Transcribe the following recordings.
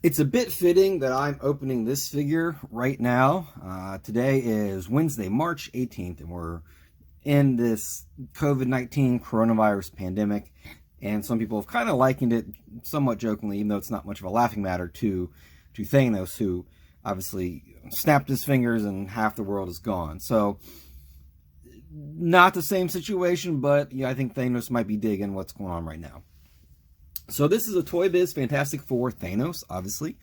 It's a bit fitting that I'm opening this figure right now. Today is Wednesday, March 18th, and we're in this COVID-19 coronavirus pandemic. And some people have kind of likened it, somewhat jokingly, even though it's not much of a laughing matter, to Thanos, who obviously snapped his fingers and half the world is gone. So, not the same situation, but yeah, I think Thanos might be digging what's going on right now. So this is a Toy Biz Fantastic Four Thanos, obviously.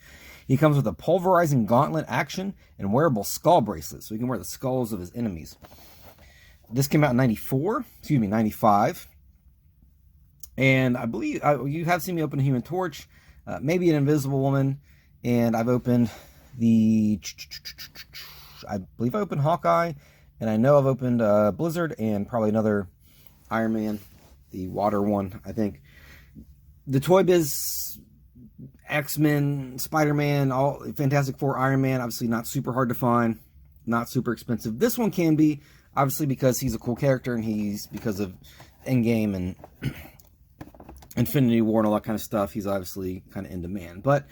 He comes with a pulverizing gauntlet action and wearable skull bracelet, so he can wear the skulls of his enemies. This came out in 95. And I believe you have seen me open a Human Torch, maybe an Invisible Woman, and I've opened I believe I opened Hawkeye, and I know I've opened Blizzard and probably another Iron Man, the water one, I think. The Toy Biz, X-Men, Spider-Man, all Fantastic Four, Iron Man, obviously not super hard to find, not super expensive. This one can be, obviously, because he's a cool character and he's, because of Endgame and Infinity War and all that kind of stuff, he's obviously kind of in demand. But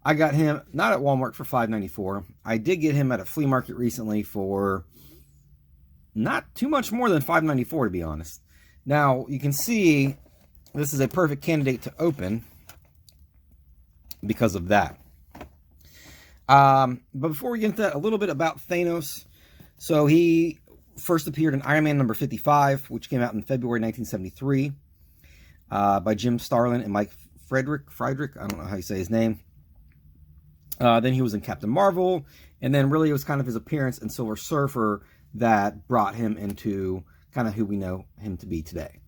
I got him, not at Walmart, for $5.94. I did get him at a flea market recently for not too much more than $5.94, to be honest. Now, you can see this is a perfect candidate to open because of that. But before we get into that, a little bit about Thanos. So he first appeared in Iron Man number 55, which came out in February 1973, by Jim Starlin and Mike Friedrich. I don't know how you say his name. Then he was in Captain Marvel, and then really it was kind of his appearance in Silver Surfer that brought him into kind of who we know him to be today.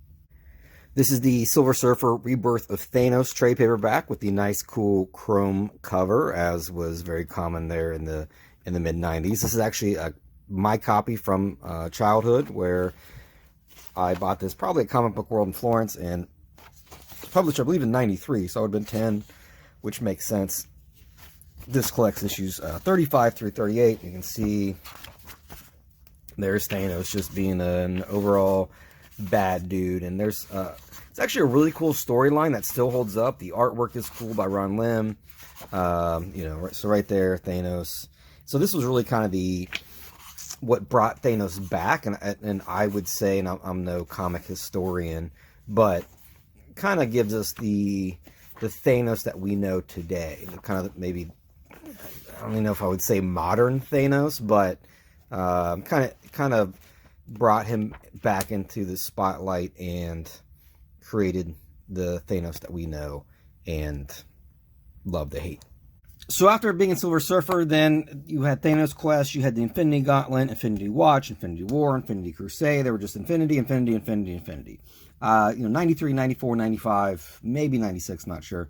This is the Silver Surfer Rebirth of Thanos trade paperback with the nice, cool chrome cover, as was very common there in the mid-90s. This is actually my copy from childhood, where I bought this probably at Comic Book World in Florence, and published, I believe, in 93, so I would have been 10, which makes sense. This collects issues 35 through 38. You can see there's Thanos just being an overall bad dude, and there's it's actually a really cool storyline that still holds up. The artwork is cool by Ron Lim. So right there, Thanos. So this was really kind of what brought Thanos back, and I would say, and I'm no comic historian, but kind of gives us the Thanos that we know today. Kind of maybe, I don't even know if I would say modern Thanos, but kind of brought him back into the spotlight and created the Thanos that we know and love to hate. So after being in Silver Surfer, then you had Thanos Quest, you had the Infinity Gauntlet, Infinity Watch, Infinity War, Infinity Crusade. They were just Infinity. 93, 94, 95, maybe 96, not sure.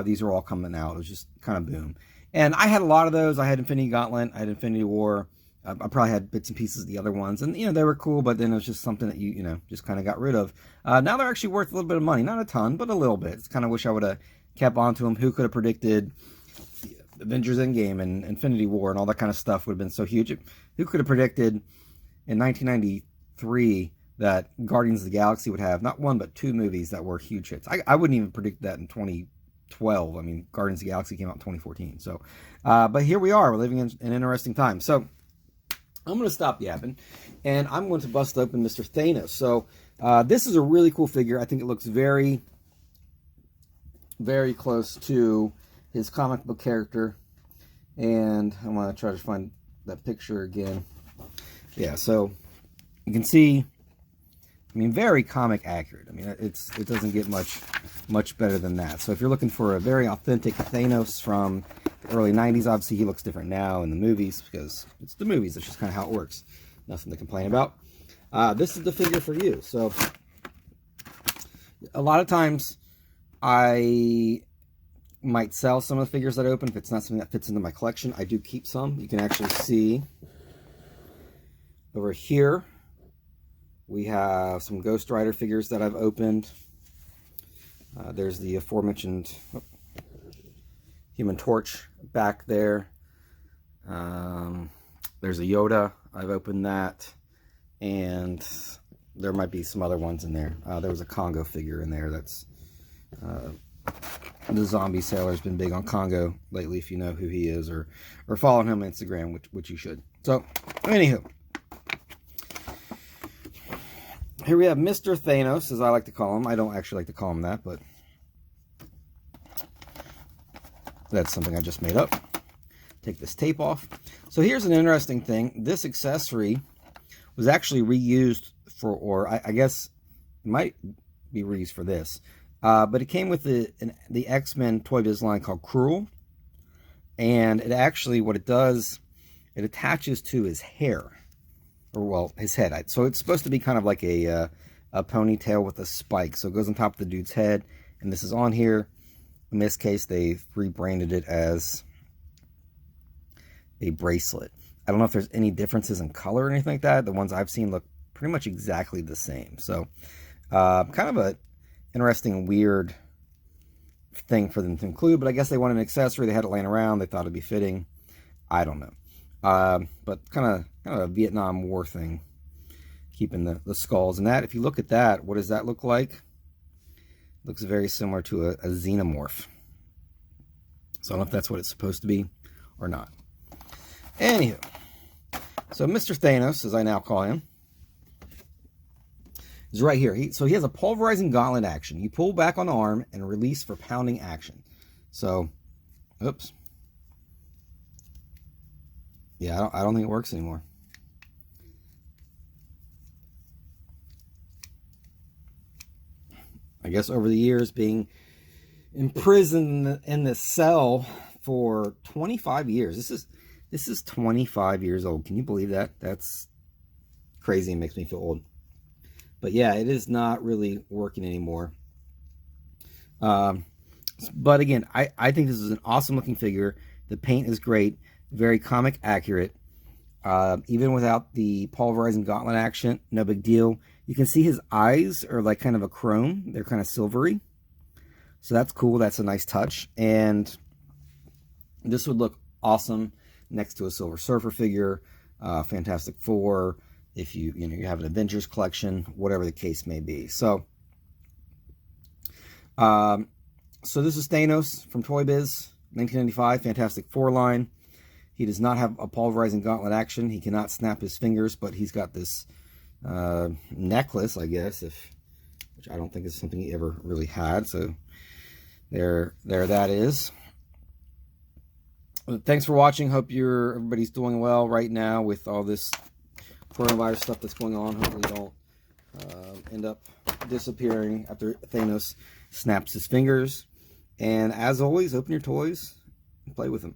These are all coming out. It was just kind of boom. And I had a lot of those. I had Infinity Gauntlet, I had Infinity War. I probably had bits and pieces of the other ones. And, they were cool, but then it was just something that you just kind of got rid of. Now they're actually worth a little bit of money. Not a ton, but a little bit. It's kind of wish I would have kept on to them. Who could have predicted Avengers Endgame and Infinity War and all that kind of stuff would have been so huge? Who could have predicted in 1993 that Guardians of the Galaxy would have not one but two movies that were huge hits? I wouldn't even predict that in 2012. I mean, Guardians of the Galaxy came out in 2014. So, but here we are. We're living in an interesting time. So I'm going to stop yapping, and I'm going to bust open Mr. Thanos. So this is a really cool figure. I think it looks very, very close to his comic book character, and I'm going to try to find that picture again. Yeah, so you can see, I mean, very comic accurate. I mean, it doesn't get much better than that. So if you're looking for a very authentic Thanos from the early 90s, obviously he looks different now in the movies because it's the movies. That's just kind of how it works. Nothing to complain about. This is the figure for you. So a lot of times I might sell some of the figures that I open if it's not something that fits into my collection. I do keep some. You can actually see over here we have some Ghost Rider figures that I've opened. There's the aforementioned Human Torch back there. There's a Yoda. I've opened that. And there might be some other ones in there. There was a Congo figure in there that's the zombie sailor's been big on Congo lately, if you know who he is, or following him on Instagram, which you should. So, anywho. Here we have Mr. Thanos, as I like to call him. I don't actually like to call him that, but that's something I just made up. Take this tape off. So here's an interesting thing. This accessory was actually reused for, or I guess might be reused for this. But it came with the X-Men Toy Biz line called Cruel. And it actually, what it does, it attaches to his hair. Or, well, his head. So it's supposed to be kind of like a ponytail with a spike. So it goes on top of the dude's head. And this is on here. In this case, they've rebranded it as a bracelet. I don't know if there's any differences in color or anything like that. The ones I've seen look pretty much exactly the same. So, kind of a interesting, weird thing for them to include. But I guess they wanted an accessory. They had it laying around. They thought it'd be fitting. I don't know. But kind of a Vietnam War thing. Keeping the skulls. And that, if you look at that, what does that look like? Looks very similar to a xenomorph. So I don't know if that's what it's supposed to be or not. Anywho, so Mr. Thanos, as I now call him, is right here. So he has a pulverizing gauntlet action. You pull back on the arm and release for pounding action. So, oops. Yeah, I don't think it works anymore. I guess over the years being imprisoned in this cell for 25 years. This is 25 years old. Can you believe that? That's crazy and makes me feel old. But yeah, it is not really working anymore. But again, I think this is an awesome looking figure. The paint is great. Very comic accurate. Even without the pulverizing gauntlet action, no big deal. You can see his eyes are like kind of a chrome. They're kind of silvery. So that's cool. That's a nice touch. And this would look awesome next to a Silver Surfer figure, Fantastic Four, if you have an Avengers collection, whatever the case may be. So, so this is Thanos from Toy Biz, 1995, Fantastic Four line. He does not have a pulverizing gauntlet action. He cannot snap his fingers, but he's got this necklace, I guess, which I don't think is something he ever really had. So there that is. Thanks for watching. Hope everybody's doing well right now with all this coronavirus stuff that's going on. Hopefully you don't end up disappearing after Thanos snaps his fingers. And as always, open your toys and play with them.